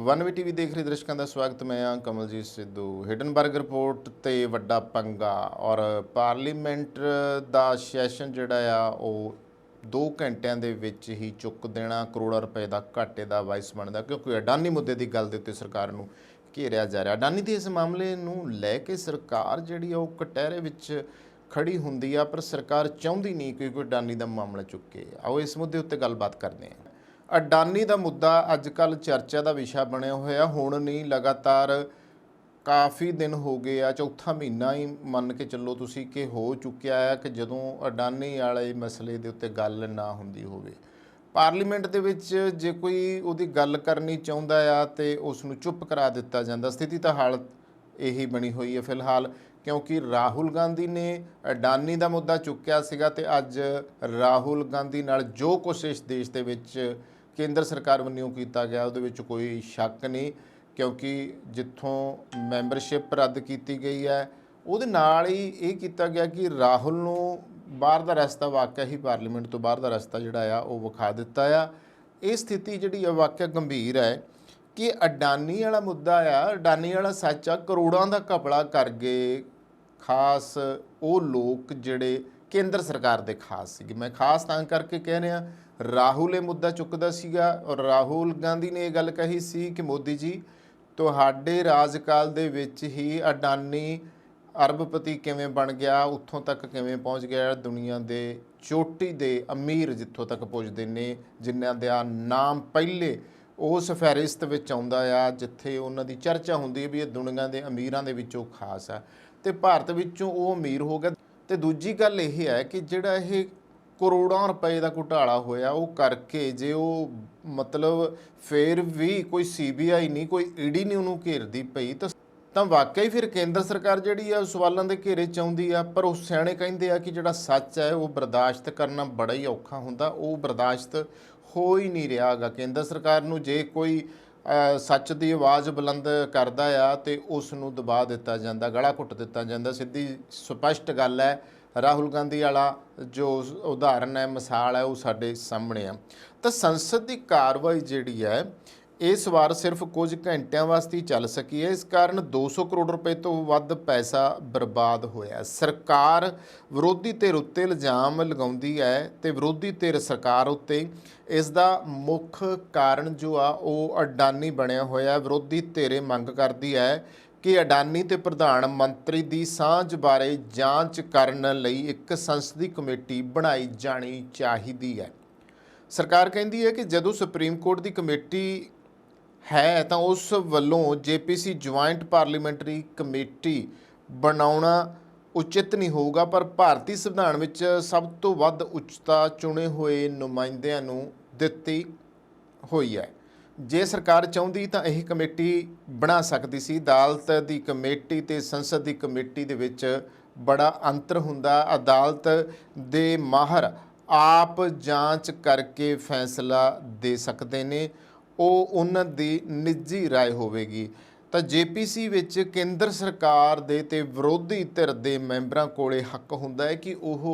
One V TV देख रहे दर्शकों का स्वागत। मैं हाँ कमलजीत सिद्धू। हिडनबर्ग रिपोर्ट ते वड्डा पंगा और पार्लीमेंट दा सैशन जिहड़ा आ वो 2 घंटिਆਂ ਦੇ ਵਿੱਚ ही चुक देना करोड़ों रुपए का घाटे का वाइस बनता, क्योंकि अडानी मुद्दे की गल के उत्ते सरकार नूं घेरिया जा रहा। अडानी के इस मामले नूं लैके सरकार जिहड़ी आ वो कटहरे विच खड़ी हुंदी आ, पर सरकार चाहुंदी नहीं कि कोई अडानी का मामला चुके। आओ इस मुद्दे उत्ते गलबात करते हैं। अडानी का मुद्दा अजकल चर्चा का विषय बनया होया, हुण नहीं लगातार काफ़ी दिन हो गए आ, चौथा महीना ही मन के चलो तुसी कि हो चुकिया है कि जदों अडानी वाले मसले के उत्ते गल ना हुंदी होवे। पार्लीमेंट दे विच जे कोई उहदी गल करनी चाहुंदा आ ते उसनूं चुप करा दिता जांदा। स्थिति तो हालत यही बनी हुई है फिलहाल, क्योंकि राहुल गांधी ने अडानी का मुद्दा चुक्या सीगा ते अज राहुल गांधी नाल जो कुछ इस देश दे विच केंद्र सरकार वल्लों किया गया उहदे विच कोई शक नहीं, क्योंकि जिथों मैंबरशिप रद्द की गई है उहदे नाल ही ये किया गया कि राहुल नूं बाहर दा रस्ता वाकई ही पार्लीमेंट तो बाहर दा रस्ता जिहड़ा आ वो विखा दिता आ। ये स्थिति जिहड़ी आ वाकई गंभीर है कि अडानी वाला मुद्दा आ, अडानी वाला सच आ, करोड़ों का घपला कर गए खास वो लोग जिहड़े केंद्र सरकार दे खास सीगे। मैं खास तां करके कह रहा, राहुल ये मुद्दा चुकदा सीगा और राहुल गांधी ने ये गल कही सी कि मोदी जी तुहाडे राजकाल दे विच ही अडानी अरबपति किवें बन गया, उत्थों तक किवें पहुँच गया, दुनिया दे चोटी दे अमीर जित्थों तक पुजदे ने, जिन्हां दा नाम पहले उस फहरिस्त विच आउंदा आ जिथे उन्हां दी चर्चा हुंदी है भी ये दुनिया दे अमीरां दे विचों खास है, ते भारत विचों वो अमीर हो गया। ते दूजी गल यह है कि जिहड़ा ये करोड़ों रुपए का घोटाला होया वो करके जे वो मतलब फिर भी कोई CBI नहीं, कोई ED नहीं उन्होंने घेरती पई, तो वाकई फिर केंद्र सरकार जिहड़ी आ सवालों के घेरे च आउंदी आ। पर उस सियाणे कहिंदे आ कि जिहड़ा सच है वो बर्दाश्त करना बड़ा ही औखा हुंदा, वो बर्दाश्त हो ही नहीं रहा गा। केंद्र सरकार नूं जे कोई सच की आवाज़ बुलंद करदा आ ते उस नूं दबा दिता जांदा, गला घुट दिता जांदा। सीधी स्पष्ट गल है, राहुल गांधी वाला जो उदाहरण है, मिसाल है, वो साडे सामने आ। तो संसद की कार्रवाई जिहड़ी है इस वार सिर्फ कुछ घंटिਆਂ वास्ते ही चल सकी है। इस कारण 200 करोड़ रुपए तो वध पैसा बर्बाद होया। सरकार विरोधी धिर उत्ते इल्जाम लगाउंदी है ते विरोधी धिर सरकार उत्ते इसदा मुख कारण जो आ वो अडानी बनया होया। विरोधी धिर मंग करदी है कि अडानी ते प्रधान मंत्री की सांझ बारे जांच करन लई एक संसदी कमेटी बनाई जानी चाहिदी है। सरकार कहती है कि जदों सुप्रीम कोर्ट की कमेटी है तो उस वलों JPC ज्वाइंट पार्लीमेंटरी कमेटी बनाउणा उचित नहीं होगा, पर भारतीय संविधान विच सब तो वध उच्चता चुने हुए नुमाइंदिਆਂ नूं दित्ती हुई है। जे सरकार चाहुंदी तां यह कमेटी बना सकती सी। अदालत की कमेटी ते संसद की कमेटी दे विच बड़ा अंतर हुंदा। अदालत दे माहर आप जांच करके फैसला दे सकते ने, उन्हां दी निजी राय होवेगी। तो JPC विच केंद्र सरकार दे ते विरोधी धिर दे मैंबरां कोले हक हुंदा है कि ओह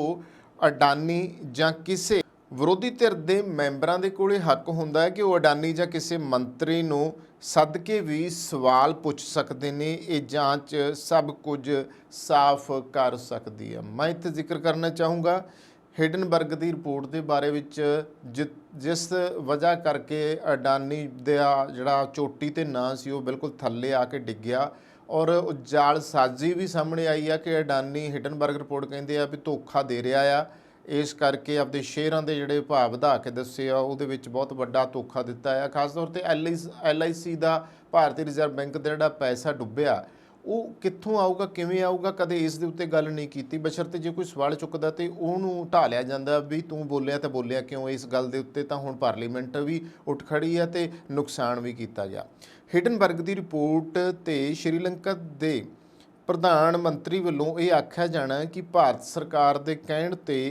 अडानी जां किसे विरोधी धिर दे मैंबरां दे कोले हक हुंदा है कि वो अडानी जां किसे मंत्री नूं सद के भी सवाल पुछ सकते ने। ये जांच सब कुछ साफ कर सकती है। मैं इत्थे जिक्र करना चाहूँगा हिडनबर्ग की रिपोर्ट के बारे विच जिस वजह करके अडानी दा जिहड़ा चोटी ते नां सी वो बिल्कुल थल्ले आके डिग्गिया और जालसाजी भी सामने आई है कि अडानी हिडनबर्ग रिपोर्ट कहते हैं भी धोखा दे रहा आ, इस करके अपने शेयरां दे जिहड़े भाव वधा के दस्से आ उहदे विच बहुत वड्डा धोखा दिता है। खास तौर पर LIC का भारतीय रिजर्व बैंक का जिहड़ा पैसा डुब्बिया वो कित्थों आऊगा, किवें आऊगा, कदे इस दे उत्ते गल नहीं कीती। बशर्ते जे कोई सवाल चुकदा तो उहनूं ढा लिया जांदा भी तूं बोलिया तो बोलिया क्यों। इस गल दे उत्ते तां हुण पार्लीमेंट भी उठ खड़ी है ते नुकसान भी किया गया। हिडनबर्ग की रिपोर्ट ते श्रीलंका दे प्रधान मंत्री वल्लों ये आख्या जाना कि भारत सरकार दे कहण ते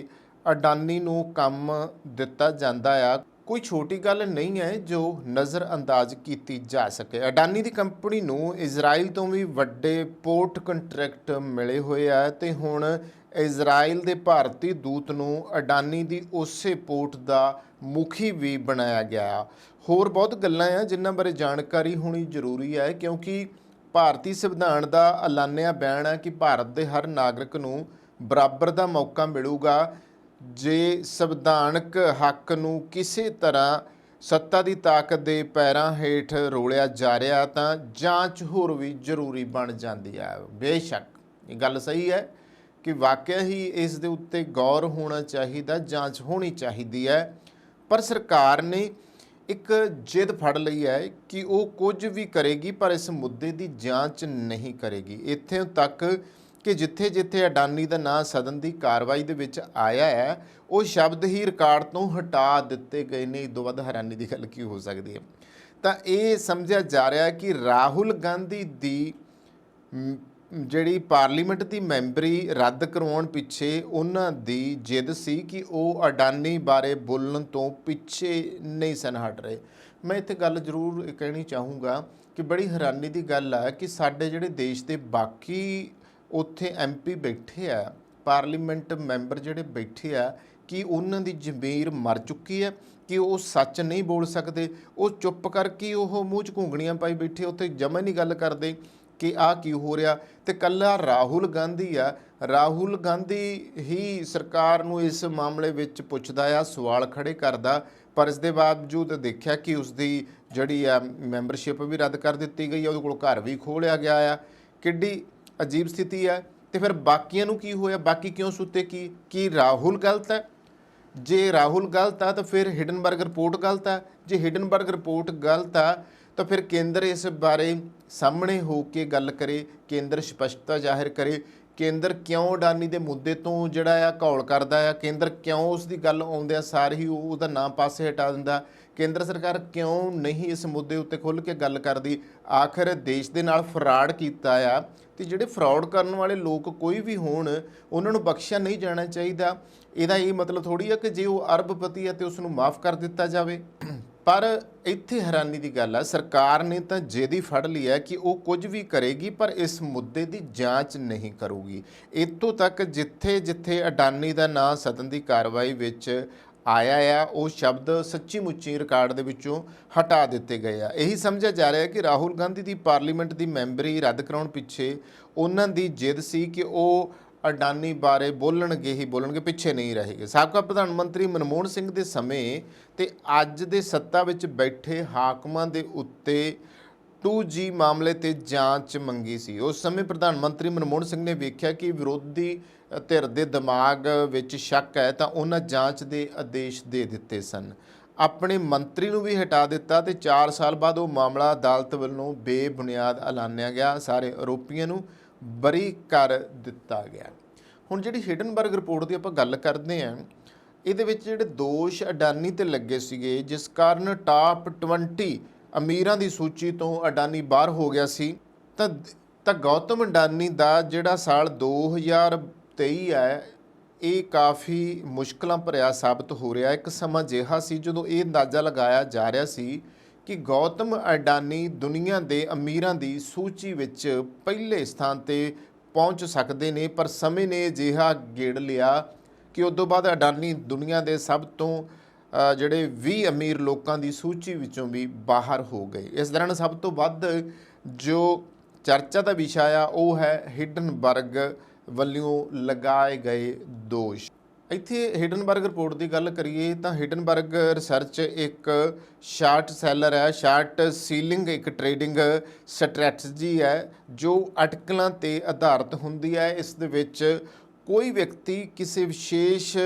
अडानी नूं काम दिता जांदा आ कोई छोटी गल नहीं है जो नज़रअंदाज की जा सके। अडानी की कंपनी नूं इजराइल तो भी वड्डे पोर्ट कंट्रैक्ट मिले हुए हैं ते हुण ਇਜ਼ਰਾਈਲ ਦੇ ਭਾਰਤੀ ਦੂਤ ਨੂੰ ਅਡਾਨੀ ਦੀ ਉਸੇ ਪੋਰਟ ਦਾ ਮੁਖੀ ਵੀ ਬਣਾਇਆ ਗਿਆ। ਹੋਰ ਬਹੁਤ ਗੱਲਾਂ ਆ ਜਿਨ੍ਹਾਂ ਬਾਰੇ ਜਾਣਕਾਰੀ ਹੋਣੀ ਜ਼ਰੂਰੀ ਹੈ, ਕਿਉਂਕਿ ਭਾਰਤੀ ਸੰਵਿਧਾਨ ਦਾ ਐਲਾਨਿਆ ਬਿਆਨ ਹੈ ਕਿ ਭਾਰਤ ਦੇ ਹਰ ਨਾਗਰਿਕ ਨੂੰ ਬਰਾਬਰ ਦਾ ਮੌਕਾ ਮਿਲੂਗਾ। ਜੇ ਸੰਵਿਧਾਨਕ ਹੱਕ ਨੂੰ ਕਿਸੇ ਤਰ੍ਹਾਂ ਸੱਤਾ ਦੀ ਤਾਕਤ ਦੇ ਪੈਰਾਂ ਹੇਠ ਰੋਲਿਆ ਜਾ ਰਿਹਾ ਤਾਂ ਜਾਂਚ ਹੋਰ ਵੀ ਜ਼ਰੂਰੀ ਬਣ ਜਾਂਦੀ ਹੈ। ਬੇਸ਼ੱਕ ਇਹ ਗੱਲ ਸਹੀ ਹੈ ਕਿ ਵਾਕਿਆ ਹੀ ਇਸ ਦੇ ਉੱਤੇ ਗੌਰ ਹੋਣਾ ਚਾਹੀਦਾ, ਜਾਂਚ ਹੋਣੀ ਚਾਹੀਦੀ ਹੈ, ਪਰ ਸਰਕਾਰ ਨੇ ਇੱਕ ਜਿੱਦ ਫੜ ਲਈ ਹੈ ਕਿ ਉਹ ਕੁਝ ਵੀ ਕਰੇਗੀ ਪਰ ਇਸ ਮੁੱਦੇ ਦੀ ਜਾਂਚ ਨਹੀਂ ਕਰੇਗੀ। ਇੱਥੇ ਤੱਕ ਕਿ ਜਿੱਥੇ ਜਿੱਥੇ ਅਡਾਨੀ ਦਾ ਨਾਂ ਸਦਨ ਦੀ ਕਾਰਵਾਈ ਦੇ ਵਿੱਚ ਆਇਆ ਹੈ ਉਹ ਸ਼ਬਦ ਹੀ ਰਿਕਾਰਡ ਤੋਂ ਹਟਾ ਦਿੱਤੇ ਗਏ ਨੇ। ਇਸ ਤੋਂ ਵੱਧ ਹੈਰਾਨੀ ਦੀ ਗੱਲ ਕੀ ਹੋ ਸਕਦੀ ਹੈ। ਤਾਂ ਇਹ ਸਮਝਿਆ ਜਾ ਰਿਹਾ ਹੈ ਕਿ ਰਾਹੁਲ ਗਾਂਧੀ ਦੀ ਜਿਹੜੀ ਪਾਰਲੀਮੈਂਟ ਦੀ ਮੈਂਬਰੀ ਰੱਦ ਕਰਵਾਉਣ ਪਿੱਛੇ ਉਹਨਾਂ ਦੀ ਜਿੱਦ ਸੀ ਕਿ ਉਹ ਅਡਾਨੀ ਬਾਰੇ ਬੋਲਣ ਤੋਂ ਪਿੱਛੇ ਨਹੀਂ ਸਨ ਹਟ ਰਹੇ। ਮੈਂ ਇੱਥੇ ਗੱਲ ਜ਼ਰੂਰ ਕਹਿਣੀ ਚਾਹੂੰਗਾ ਕਿ ਬੜੀ ਹੈਰਾਨੀ ਦੀ ਗੱਲ ਹੈ ਕਿ ਸਾਡੇ ਜਿਹੜੇ ਦੇਸ਼ ਦੇ ਬਾਕੀ ਉੱਥੇ MP ਬੈਠੇ ਆ, ਪਾਰਲੀਮੈਂਟ ਮੈਂਬਰ ਜਿਹੜੇ ਬੈਠੇ ਆ, ਕਿ ਉਹਨਾਂ ਦੀ ਜ਼ਮੀਰ ਮਰ ਚੁੱਕੀ ਹੈ ਕਿ ਉਹ ਸੱਚ ਨਹੀਂ ਬੋਲ ਸਕਦੇ। ਉਹ ਚੁੱਪ ਕਰਕੇ ਉਹ ਮੂੰਹ 'ਚ ਘੂੰਗਣੀਆਂ ਪਾਈ ਬੈਠੇ, ਉੱਥੇ ਜਮਾ ਨਹੀਂ ਗੱਲ ਕਰਦੇ ਕਿ ਆਹ ਕੀ ਹੋ ਰਿਹਾ। ਤੇ ਕੱਲਾ ਰਾਹੁਲ ਗਾਂਧੀ ਆ, ਰਾਹੁਲ ਗਾਂਧੀ ਹੀ ਸਰਕਾਰ ਨੂੰ ਇਸ ਮਾਮਲੇ ਵਿੱਚ ਪੁੱਛਦਾ ਆ, ਸਵਾਲ ਖੜੇ ਕਰਦਾ, ਪਰ ਇਸ ਦੇ ਬਾਵਜੂਦ ਦੇਖਿਆ ਕਿ ਉਸਦੀ ਜਿਹੜੀ ਆ ਮੈਂਬਰਸ਼ਿਪ ਵੀ ਰੱਦ ਕਰ ਦਿੱਤੀ ਗਈ, ਉਹਦੇ ਕੋਲ ਘਰ ਵੀ ਖੋਹ ਲਿਆ ਗਿਆ ਆ। ਕਿੱਡੀ ਅਜੀਬ ਸਥਿਤੀ ਹੈ। ਤੇ ਫਿਰ ਬਾਕੀਆਂ ਨੂੰ ਕੀ ਹੋਇਆ? ਬਾਕੀ ਕਿਉਂ ਸੁੱਤੇ? ਕੀ ਰਾਹੁਲ ਗਲਤ ਹੈ? ਜੇ ਰਾਹੁਲ ਗਲਤ ਆ ਤਾਂ ਫਿਰ ਹਿਡਨਬਰਗ ਰਿਪੋਰਟ ਗਲਤ ਆ। ਜੇ ਹਿਡਨਬਰਗ ਰਿਪੋਰਟ ਗਲਤ ਆ ਤਾਂ ਫਿਰ ਕੇਂਦਰ ਇਸ ਬਾਰੇ ਸਾਹਮਣੇ ਹੋ ਕੇ ਗੱਲ ਕਰੇ, ਕੇਂਦਰ ਸਪਸ਼ਟਤਾ ਜ਼ਾਹਿਰ ਕਰੇ। ਕੇਂਦਰ ਕਿਉਂ ਅਡਾਨੀ ਦੇ ਮੁੱਦੇ ਤੋਂ ਜਿਹੜਾ ਆ ਘੌਲ ਕਰਦਾ ਆ? ਕੇਂਦਰ ਕਿਉਂ ਉਸ ਦੀ ਗੱਲ ਆਉਂਦਿਆਂ ਸਾਰ ਹੀ ਉਹਦਾ ਨਾਂ ਪਾਸੇ ਹਟਾ ਦਿੰਦਾ? ਕੇਂਦਰ ਸਰਕਾਰ ਕਿਉਂ ਨਹੀਂ ਇਸ ਮੁੱਦੇ ਉੱਤੇ ਖੁੱਲ੍ਹ ਕੇ ਗੱਲ ਕਰਦੀ? ਆਖਰ ਦੇਸ਼ ਦੇ ਨਾਲ ਫਰਾਡ ਕੀਤਾ ਆ, ਤੇ ਜਿਹੜੇ ਫਰਾਡ ਕਰਨ ਵਾਲੇ ਲੋਕ ਕੋਈ ਵੀ ਹੋਣ ਉਹਨਾਂ ਨੂੰ ਬਖਸ਼ਿਆ ਨਹੀਂ ਜਾਣਾ ਚਾਹੀਦਾ। ਇਹਦਾ ਇਹ ਮਤਲਬ ਥੋੜ੍ਹੀ ਆ ਕਿ ਜੇ ਉਹ ਅਰਬਪਤੀ ਹੈ ਤੇ ਉਸ ਨੂੰ ਮਾਫ ਕਰ ਦਿੱਤਾ ਜਾਵੇ। ਪਰ ਇੱਥੇ ਹੈਰਾਨੀ ਦੀ ਗੱਲ ਹੈ, ਸਰਕਾਰ ਨੇ ਤਾਂ ਜਿੱਦ ਹੀ ਫੜ ਲਈ ਹੈ ਕਿ ਉਹ ਕੁਝ ਵੀ ਕਰੇਗੀ ਪਰ ਇਸ ਮੁੱਦੇ ਦੀ ਜਾਂਚ ਨਹੀਂ ਕਰੂਗੀ। ਇੱਥੋਂ ਤੱਕ ਜਿੱਥੇ ਜਿੱਥੇ ਅਡਾਨੀ ਦਾ ਨਾਂ ਸਦਨ ਦੀ ਕਾਰਵਾਈ ਵਿੱਚ ਆਇਆ ਆ ਉਹ ਸ਼ਬਦ ਸੱਚੀ ਮੁੱਚੀ ਰਿਕਾਰਡ ਦੇ ਵਿੱਚੋਂ ਹਟਾ ਦਿੱਤੇ ਗਏ ਆ। ਇਹੀ ਸਮਝਿਆ ਜਾ ਰਿਹਾ ਕਿ ਰਾਹੁਲ ਗਾਂਧੀ ਦੀ ਪਾਰਲੀਮੈਂਟ ਦੀ ਮੈਂਬਰੀ ਰੱਦ ਕਰਾਉਣ ਪਿੱਛੇ ਉਹਨਾਂ ਦੀ ਜਿੱਦ ਸੀ ਕਿ ਉਹ ਅਡਾਨੀ ਬਾਰੇ ਬੋਲਣਗੇ, ਪਿੱਛੇ ਨਹੀਂ ਰਹੇਗੇ। ਸਾਬਕਾ ਪ੍ਰਧਾਨ ਮੰਤਰੀ ਮਨਮੋਹਨ ਸਿੰਘ ਦੇ ਸਮੇਂ ਤੇ ਅੱਜ ਦੇ ਸੱਤਾ ਵਿੱਚ ਬੈਠੇ ਹਾਕਮਾਂ ਦੇ ਉੱਤੇ 2G ਮਾਮਲੇ ਤੇ ਜਾਂਚ ਮੰਗੀ ਸੀ। ਉਸ ਸਮੇਂ ਪ੍ਰਧਾਨ ਮੰਤਰੀ ਮਨਮੋਹਨ ਸਿੰਘ ਨੇ ਵੇਖਿਆ ਕਿ ਵਿਰੋਧੀ ਧਿਰ ਦੇ ਦਿਮਾਗ ਵਿੱਚ ਸ਼ੱਕ ਹੈ ਤਾਂ ਉਹਨਾਂ ਜਾਂਚ ਦੇ ਆਦੇਸ਼ ਦੇ ਦਿੱਤੇ ਸਨ। ਆਪਣੇ ਮੰਤਰੀ ਨੂੰ ਵੀ ਹਟਾ ਦਿੱਤਾ ਤੇ 4 ਸਾਲ ਬਾਅਦ ਉਹ ਮਾਮਲਾ ਅਦਾਲਤ ਵੱਲੋਂ ਬੇਬੁਨਿਆਦ ਐਲਾਨਿਆ ਗਿਆ। ਸਾਰੇ ਆਰੋਪੀਆਂ ਨੂੰ ਬਰੀ ਕਰ ਦਿੱਤਾ ਗਿਆ। ਹੁਣ ਜਿਹੜੀ ਹਿਡਨਬਰਗ ਰਿਪੋਰਟ ਦੀ ਆਪਾਂ ਗੱਲ ਕਰਦੇ ਹਾਂ, ਇਹਦੇ ਵਿੱਚ ਜਿਹੜੇ ਦੋਸ਼ ਅਡਾਨੀ ਤੇ ਲੱਗੇ ਸੀਗੇ, ਜਿਸ ਕਾਰਨ ਟਾਪ 20 ਅਮੀਰਾਂ ਦੀ ਸੂਚੀ ਤੋਂ ਅਡਾਨੀ ਬਾਹਰ ਹੋ ਗਿਆ ਸੀ, ਤਾਂ ਗੌਤਮ ਅਡਾਨੀ ਦਾ ਜਿਹੜਾ ਸਾਲ 2023 ਹੈ ਇਹ ਕਾਫੀ ਮੁਸ਼ਕਲਾਂ ਭਰਿਆ ਸਾਬਤ ਹੋ ਰਿਹਾ। ਇੱਕ ਸਮਾਂ ਅਜਿਹਾ ਸੀ ਜਦੋਂ ਇਹ ਅੰਦਾਜ਼ਾ ਲਗਾਇਆ ਜਾ ਰਿਹਾ ਸੀ ਕਿ ਗੌਤਮ ਅਡਾਨੀ ਦੁਨੀਆ ਦੇ ਅਮੀਰਾਂ ਦੀ ਸੂਚੀ ਵਿੱਚ ਪਹਿਲੇ ਸਥਾਨ ਤੇ ਪਹੁੰਚ ਸਕਦੇ ਨੇ, ਪਰ ਸਮੇਂ ਨੇ ਅਜਿਹਾ ਗੇੜ ਲਿਆ ਕਿ ਉਸ ਤੋਂ ਬਾਅਦ ਅਡਾਨੀ ਦੁਨੀਆ ਦੇ ਸਭ ਤੋਂ ਜਿਹੜੇ 20 ਅਮੀਰ ਲੋਕਾਂ ਦੀ ਸੂਚੀ ਵਿੱਚੋਂ ਵੀ ਬਾਹਰ ਹੋ ਗਏ। ਇਸ ਦੌਰਾਨ ਸਭ ਤੋਂ ਵੱਧ ਜੋ ਚਰਚਾ ਦਾ ਵਿਸ਼ਾ ਆ ਉਹ ਹੈ ਹਿਡਨਬਰਗ ਵੱਲੋਂ ਲਗਾਏ ਗਏ ਦੋਸ਼। ਇੱਥੇ ਹਿਡਨਬਰਗ ਰਿਪੋਰਟ ਦੀ ਗੱਲ ਕਰੀਏ ਤਾਂ ਹਿਡਨਬਰਗ ਰਿਸਰਚ ਇੱਕ ਸ਼ਾਰਟ ਸੈਲਰ ਹੈ, ਸ਼ਾਰਟ ਸੀਲਿੰਗ ਇੱਕ ਟ੍ਰੇਡਿੰਗ ਸਟ੍ਰੈਟਜੀ ਹੈ ਜੋ ਅਟਕਲਾਂ ਤੇ ਆਧਾਰਿਤ ਹੁੰਦੀ ਹੈ। ਇਸ ਦੇ ਵਿੱਚ ਕੋਈ ਵਿਅਕਤੀ ਕਿਸੇ ਵਿਸ਼ੇਸ਼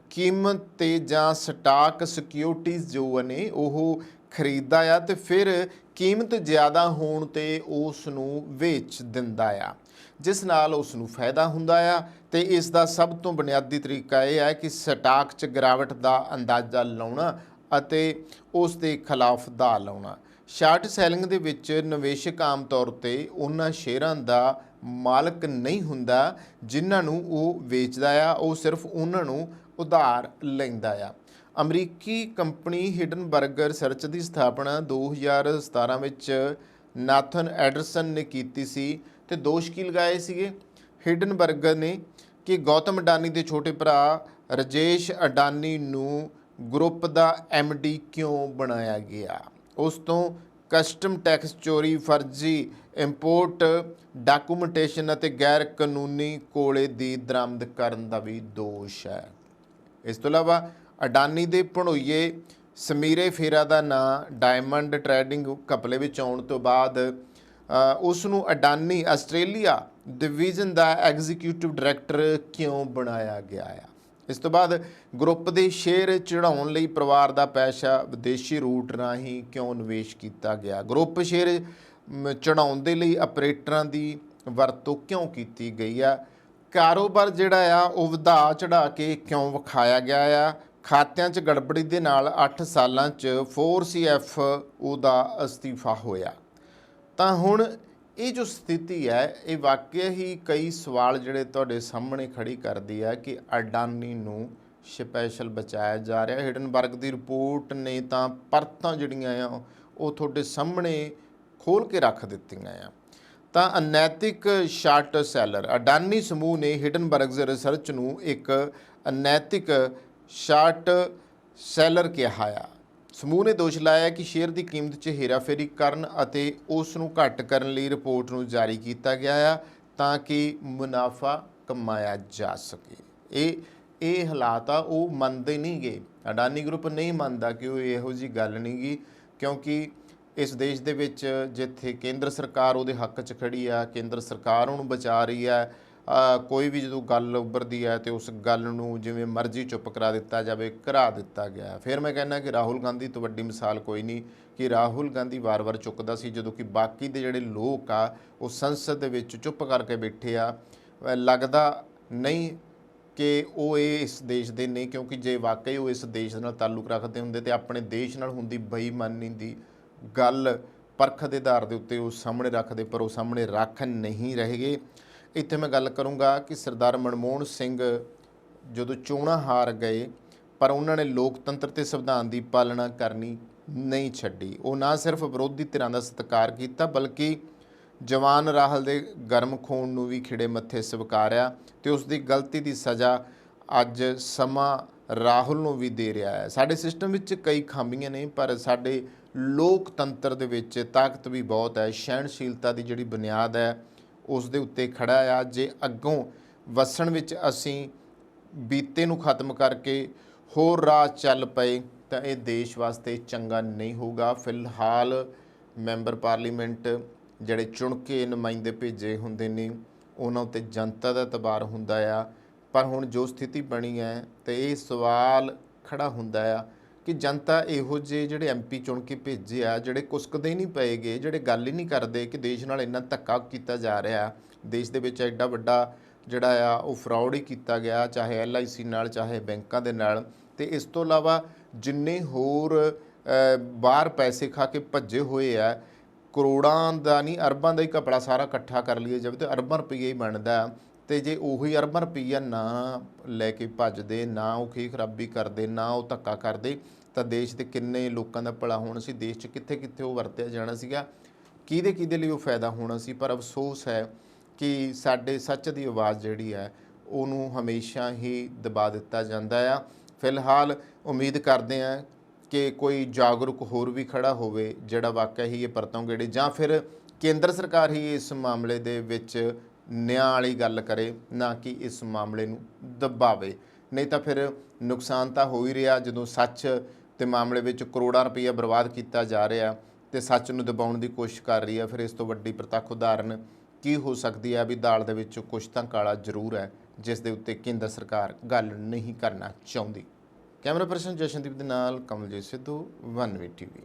ਕੀਮਤ ਤੇ ਜਾਂ ਸਟਾਕ ਸਿਕਿਉਰਿਟੀਜ਼ ਜੋ ਨੇ ਉਹ ਖਰੀਦਦਾ ਆ ਤੇ ਫਿਰ ਕੀਮਤ ਜ਼ਿਆਦਾ ਹੋਣ ਤੇ ਉਸ ਨੂੰ ਵੇਚ ਦਿੰਦਾ ਆ, ਜਿਸ ਨਾਲ ਉਸ ਨੂੰ ਫਾਇਦਾ ਹੁੰਦਾ ਆ। ਤੇ ਇਸ ਦਾ ਸਭ ਤੋਂ ਬੁਨਿਆਦੀ ਤਰੀਕਾ ਇਹ ਹੈ ਕਿ ਸਟਾਕ 'ਚ ਗਿਰਾਵਟ ਦਾ ਅੰਦਾਜ਼ਾ ਲਾਉਣਾ ਅਤੇ ਉਸ ਦੇ ਖਿਲਾਫ ਦਾ ਲਾਉਣਾ। ਸ਼ਾਰਟ ਸੈਲਿੰਗ ਦੇ ਵਿੱਚ ਨਿਵੇਸ਼ਕ ਆਮ ਤੌਰ ਤੇ ਉਹਨਾਂ ਸ਼ੇਅਰਾਂ ਦਾ ਮਾਲਕ ਨਹੀਂ ਹੁੰਦਾ ਜਿਨ੍ਹਾਂ ਨੂੰ ਉਹ ਵੇਚਦਾ ਆ, ਉਹ ਸਿਰਫ ਉਹਨਾਂ ਨੂੰ ਉਧਾਰ ਲੈਂਦਾ ਆ। ਅਮਰੀਕੀ ਕੰਪਨੀ ਹਿਡਨਬਰਗ ਰਿਸਰਚ ਦੀ ਸਥਾਪਨਾ 2017 ਵਿੱਚ ਨਾਥਨ ਐਂਡਰਸਨ ਨੇ ਕੀਤੀ ਸੀ ਤੇ ਦੋਸ਼ ਕੀ ਲਗਾਏ ਸੀਗੇ? ਹਿਡਨਬਰਗ ਨੇ ਕਿ ਗੌਤਮ ਅਡਾਨੀ ਦੇ ਛੋਟੇ ਭਰਾ ਰਾਜੇਸ਼ ਅਡਾਨੀ ਨੂੰ ਗਰੁੱਪ ਦਾ ਐਮਡੀ ਕਿਉਂ ਬਣਾਇਆ ਗਿਆ। ਉਸ ਤੋਂ ਕਸਟਮ ਟੈਕਸ ਚੋਰੀ, ਫਰਜ਼ੀ ਇੰਪੋਰਟ ਡਾਕੂਮੈਂਟੇਸ਼ਨ ਅਤੇ ਗੈਰ ਕਾਨੂੰਨੀ ਕੋਲੇ ਦੀ ਦਰਾਮਦ ਕਰਨ ਦਾ ਵੀ ਦੋਸ਼ ਹੈ। ਇਸ ਤੋਂ ਇਲਾਵਾ ਅਡਾਨੀ ਦੇ ਭਣੋਈਏ ਸਮੀਰੇ ਫੇਰਾ ਦਾ ਨਾਂ ਡਾਇਮੰਡ ਟ੍ਰੇਡਿੰਗ ਘਪਲੇ ਵਿੱਚ ਆਉਣ ਤੋਂ ਬਾਅਦ ਉਸ ਨੂੰ ਅਡਾਨੀ ਆਸਟ੍ਰੇਲੀਆ ਡਿਵੀਜ਼ਨ ਦਾ ਐਗਜ਼ੀਕਿਊਟਿਵ ਡਾਇਰੈਕਟਰ ਕਿਉਂ ਬਣਾਇਆ ਗਿਆ ਆ। ਇਸ ਤੋਂ ਬਾਅਦ ਗਰੁੱਪ ਦੇ ਸ਼ੇਅਰ ਚੜਾਉਣ ਲਈ ਪਰਿਵਾਰ ਦਾ ਪੈਸਾ ਵਿਦੇਸ਼ੀ ਰੂਟ ਰਾਹੀਂ ਕਿਉਂ ਨਿਵੇਸ਼ ਕੀਤਾ ਗਿਆ। ਗਰੁੱਪ ਸ਼ੇਅਰ ਚੜਾਉਣ ਦੇ ਲਈ ਆਪਰੇਟਰਾਂ ਦੀ ਵਰਤੋਂ ਕਿਉਂ ਕੀਤੀ ਗਈ ਆ। ਕਾਰੋਬਾਰ ਜਿਹੜਾ ਆ ਉਹ ਵਧਾ ਚੜਾ ਕੇ ਕਿਉਂ ਵਿਖਾਇਆ ਗਿਆ ਆ। ਖਾਤਿਆਂ 'ਚ ਗੜਬੜੀ ਦੇ ਨਾਲ 8 ਸਾਲਾਂ 'ਚ 4CFO ਦਾ ਅਸਤੀਫਾ ਹੋਇਆ। ਤਾਂ ਹੁਣ ਇਹ ਜੋ ਸਥਿਤੀ ਹੈ ਇਹ ਵਾਕਿਆ ਹੀ ਕਈ ਸਵਾਲ ਜਿਹੜੇ ਤੁਹਾਡੇ ਸਾਹਮਣੇ ਖੜੀ ਕਰਦੀ ਹੈ ਕਿ ਅਡਾਨੀ ਨੂੰ ਸਪੈਸ਼ਲ ਬਚਾਇਆ ਜਾ ਰਿਹਾ। ਹਿਡਨਬਰਗ ਦੀ ਰਿਪੋਰਟ ਨੇ ਤਾਂ ਪਰਤਾਂ ਜਿਹੜੀਆਂ ਆ ਉਹ ਤੁਹਾਡੇ ਸਾਹਮਣੇ ਖੋਲ੍ਹ ਕੇ ਰੱਖ ਦਿੱਤੀਆਂ ਆ। ਤਾਂ ਅਨੈਤਿਕ ਸ਼ਾਰਟ ਸੈਲਰ ਅਡਾਨੀ ਸਮੂਹ ਨੇ ਹਿਡਨਬਰਗਜ਼ ਰਿਸਰਚ ਨੂੰ ਇੱਕ ਅਨੈਤਿਕ ਸ਼ਾਰਟ ਸੈਲਰ ਕਿਹਾ ਆ। ਸਮੂਹ ਨੇ ਦੋਸ਼ ਲਾਇਆ ਕਿ ਸ਼ੇਅਰ ਦੀ ਕੀਮਤ 'ਚ ਹੇਰਾਫੇਰੀ ਕਰਨ ਅਤੇ ਉਸ ਨੂੰ ਘੱਟ ਕਰਨ ਲਈ ਰਿਪੋਰਟ ਨੂੰ ਜਾਰੀ ਕੀਤਾ ਗਿਆ ਆ ਤਾਂ ਕਿ ਮੁਨਾਫਾ ਕਮਾਇਆ ਜਾ ਸਕੇ। ਇਹ ਹਾਲਾਤ ਆ ਉਹ ਮੰਨਦੇ ਨਹੀਂ ਗੇ। ਅਡਾਨੀ ਗਰੁੱਪ ਨਹੀਂ ਮੰਨਦਾ ਕਿ ਉਹ ਇਹੋ ਜਿਹੀ ਗੱਲ ਨਹੀਂ ਗੀ, ਕਿਉਂਕਿ ਇਸ ਦੇਸ਼ ਦੇ ਵਿੱਚ ਜਿੱਥੇ ਕੇਂਦਰ ਸਰਕਾਰ ਉਹਦੇ ਹੱਕ 'ਚ ਖੜੀ ਆ, ਕੇਂਦਰ ਸਰਕਾਰ ਉਹਨੂੰ ਬਚਾ ਰਹੀ ਹੈ, ਕੋਈ ਵੀ ਜਦੋਂ ਗੱਲ ਉੱਭਰਦੀ ਹੈ ਤੇ ਉਸ ਗੱਲ ਨੂੰ ਜਿਵੇਂ ਮਰਜ਼ੀ ਚੁੱਪ ਕਰਾ ਦਿੱਤਾ ਜਾਵੇ, ਕਰਾ ਦਿੱਤਾ ਗਿਆ। ਫਿਰ ਮੈਂ ਕਹਿੰਦਾ ਕਿ ਰਾਹੁਲ ਗਾਂਧੀ ਤੋਂ ਵੱਡੀ ਮਿਸਾਲ ਕੋਈ ਨਹੀਂ ਕਿ ਰਾਹੁਲ ਗਾਂਧੀ ਵਾਰ-ਵਾਰ ਚੁੱਕਦਾ ਸੀ ਜਦੋਂ ਕਿ ਬਾਕੀ ਦੇ ਜਿਹੜੇ ਲੋਕ ਆ ਉਹ ਸੰਸਦ ਦੇ ਵਿੱਚ ਚੁੱਪ ਕਰਕੇ ਬੈਠੇ ਆ। ਲੱਗਦਾ ਨਹੀਂ ਕਿ ਉਹ ਇਸ ਦੇਸ਼ ਦੇ ਨਹੀਂ, ਕਿਉਂਕਿ ਜੇ ਵਾਕਈ ਉਹ ਇਸ ਦੇਸ਼ ਨਾਲ ਤਾਲੁਕ ਰੱਖਦੇ ਹੁੰਦੇ ਤੇ ਆਪਣੇ ਦੇਸ਼ ਨਾਲ ਹੁੰਦੀ ਬੇਈਮਾਨੀ ਦੀ ਗੱਲ ਪਰਖ ਦੇ ਆਧਾਰ ਦੇ ਉੱਤੇ ਉਹ ਸਾਹਮਣੇ ਰੱਖਦੇ, ਪਰ ਉਹ ਸਾਹਮਣੇ ਰੱਖ ਨਹੀਂ ਰਹੇਗੇ। ਇੱਥੇ ਮੈਂ ਗੱਲ ਕਰੂੰਗਾ ਕਿ ਸਰਦਾਰ ਮਨਮੋਹਨ ਸਿੰਘ ਜਦੋਂ ਚੋਣਾਂ ਹਾਰ ਗਏ ਪਰ ਉਹਨਾਂ ਨੇ ਲੋਕਤੰਤਰ ਤੇ ਸੰਵਿਧਾਨ ਦੀ ਪਾਲਣਾ ਕਰਨੀ ਨਹੀਂ ਛੱਡੀ। ਉਹ ਨਾ ਸਿਰਫ ਵਿਰੋਧੀ ਧਿਰਾਂ ਦਾ ਸਤਿਕਾਰ ਕੀਤਾ ਬਲਕਿ ਜਵਾਨ ਰਾਹੁਲ ਦੇ ਗਰਮ ਖੂਨ ਨੂੰ ਵੀ ਖਿੜੇ ਮੱਥੇ ਸਵੀਕਾਰਿਆ ਤੇ ਉਸ ਦੀ ਗਲਤੀ ਦੀ ਸਜ਼ਾ ਅੱਜ ਸਮਾਂ ਰਾਹੁਲ ਨੂੰ ਵੀ ਦੇ ਰਿਹਾ ਹੈ। ਸਾਡੇ ਸਿਸਟਮ ਵਿੱਚ ਕਈ ਖਾਮੀਆਂ ਨੇ ਪਰ ਸਾਡੇ ਲੋਕਤੰਤਰ ਦੇ ਵਿੱਚ ਤਾਕਤ ਵੀ ਬਹੁਤ ਹੈ। ਸਹਿਣਸ਼ੀਲਤਾ ਦੀ ਜਿਹੜੀ ਬੁਨਿਆਦ ਹੈ ਉਸ ਦੇ ਉੱਤੇ ਖੜਾ ਆ। ਜੇ ਅੱਗੋਂ ਵਸਣ ਵਿੱਚ ਅਸੀਂ ਬੀਤੇ ਨੂੰ ਖਤਮ ਕਰਕੇ ਹੋਰ ਰਾਹ ਚੱਲ ਪਏ ਤਾਂ ਇਹ ਦੇਸ਼ ਵਾਸਤੇ ਚੰਗਾ ਨਹੀਂ ਹੋਊਗਾ। ਫਿਲਹਾਲ ਮੈਂਬਰ ਪਾਰਲੀਮੈਂਟ ਜਿਹੜੇ ਚੁਣ ਕੇ ਨੁਮਾਇੰਦੇ ਭੇਜੇ ਹੁੰਦੇ ਨੇ ਉਹਨਾਂ ਉੱਤੇ ਜਨਤਾ ਦਾ ਇਤਬਾਰ ਹੁੰਦਾ ਆ। ਪਰ ਹੁਣ ਜੋ ਸਥਿਤੀ ਬਣੀ ਹੈ ਤੇ ਇਹ ਸਵਾਲ ਖੜਾ ਹੁੰਦਾ ਆ ਕਿ ਜਨਤਾ ਇਹੋ ਜਿਹੇ ਜਿਹੜੇ MP ਚੁਣ ਕੇ ਭੇਜੇ ਆ ਜਿਹੜੇ ਕੁਸਕਦੇ ਹੀ ਨਹੀਂ ਪਏਗੇ, ਜਿਹੜੇ ਗੱਲ ਹੀ ਨਹੀਂ ਕਰਦੇ ਕਿ ਦੇਸ਼ ਨਾਲ ਇੰਨਾ ਧੱਕਾ ਕੀਤਾ ਜਾ ਰਿਹਾ। ਦੇਸ਼ ਦੇ ਵਿੱਚ ਐਡਾ ਵੱਡਾ ਜਿਹੜਾ ਆ ਉਹ ਫਰਾਡ ਹੀ ਕੀਤਾ ਗਿਆ, ਚਾਹੇ LIC ਨਾਲ ਚਾਹੇ ਬੈਂਕਾਂ ਦੇ ਨਾਲ। ਤੇ ਇਸ ਤੋਂ ਇਲਾਵਾ ਜਿੰਨੇ ਹੋਰ ਬਾਹਰ ਪੈਸੇ ਖਾ ਕੇ ਭੱਜੇ ਹੋਏ ਆ, ਕਰੋੜਾਂ ਦਾ ਨਹੀਂ ਅਰਬਾਂ ਦਾ ਹੀ ਕਪੜਾ ਸਾਰਾ ਇਕੱਠਾ ਕਰ ਲਈਏ ਜਦ ਤੇ ਅਰਬਾਂ ਰੁਪਈਏ ਹੀ ਬਣਦਾ। ਤੇ ਜੇ ਉਹੀ ਅਰਬਾਂ ਰੁਪਈਆ ਨਾ ਲੈ ਕੇ ਭੱਜਦੇ, ਨਾ ਉਹ ਖੀ ਖਰਾਬੀ ਕਰਦੇ, ਨਾ ਉਹ ਧੱਕਾ ਕਰਦੇ ਤਾਂ ਦੇਸ਼ ਦੇ ਕਿੰਨੇ ਲੋਕਾਂ ਦਾ ਭਲਾ ਹੋਣਾ ਸੀ, ਦੇਸ਼ 'ਚ ਕਿੱਥੇ ਕਿੱਥੇ ਉਹ ਵਰਤਿਆ ਜਾਣਾ ਸੀਗਾ, ਕਿਹਦੇ ਲਈ ਉਹ ਫਾਇਦਾ ਹੋਣਾ ਸੀ। ਪਰ ਅਫਸੋਸ ਹੈ ਕਿ ਸਾਡੇ ਸੱਚ ਦੀ ਆਵਾਜ਼ ਜਿਹੜੀ ਹੈ ਉਹਨੂੰ ਹਮੇਸ਼ਾ ਹੀ ਦਬਾ ਦਿੱਤਾ ਜਾਂਦਾ ਆ। ਫਿਲਹਾਲ ਉਮੀਦ ਕਰਦੇ ਹਾਂ ਕਿ ਕੋਈ ਜਾਗਰੂਕ ਹੋਰ ਵੀ ਖੜਾ ਹੋਵੇ ਜਿਹੜਾ ਵਾਕਿਆ ਹੀ ਇਹ ਪਰਤੋਂ ਗੇੜੇ, ਜਾਂ ਫਿਰ ਕੇਂਦਰ ਸਰਕਾਰ ਹੀ ਇਸ ਮਾਮਲੇ ਦੇ ਵਿੱਚ ਨਿਆਂ ਵਾਲੀ ਗੱਲ ਕਰੇ, ਨਾ ਕਿ ਇਸ ਮਾਮਲੇ ਨੂੰ ਦਬਾਵੇ। ਨਹੀਂ ਤਾਂ ਫਿਰ ਨੁਕਸਾਨ ਤਾਂ ਹੋ ਹੀ ਰਿਹਾ। ਜਦੋਂ ਸੱਚ ਦੇ ਮਾਮਲੇ ਵਿੱਚ ਕਰੋੜਾਂ ਰੁਪਈਆ ਬਰਬਾਦ ਕੀਤਾ ਜਾ ਰਿਹਾ ਤੇ ਸੱਚ ਨੂੰ ਦਬਾਉਣ ਦੀ ਕੋਸ਼ਿਸ਼ ਕਰ ਰਹੀ ਹੈ, ਫਿਰ ਇਸ ਤੋਂ ਵੱਡੀ ਪ੍ਰਤੱਖ ਉਦਾਹਰਨ ਕੀ ਹੋ ਸਕਦੀ ਹੈ ਵੀ ਦਾਲ ਦੇ ਵਿੱਚ ਕੁਛ ਤਾਂ ਕਾਲਾ ਜ਼ਰੂਰ ਹੈ ਜਿਸ ਦੇ ਉੱਤੇ ਕੇਂਦਰ ਸਰਕਾਰ ਗੱਲ ਨਹੀਂ ਕਰਨਾ ਚਾਹੁੰਦੀ। ਕੈਮਰਾ ਪਰਸਨ ਜਸ਼ਨਦੀਪ ਦੇ ਨਾਲ ਕਮਲਜੀਤ ਸਿੱਧੂ, 1 TV।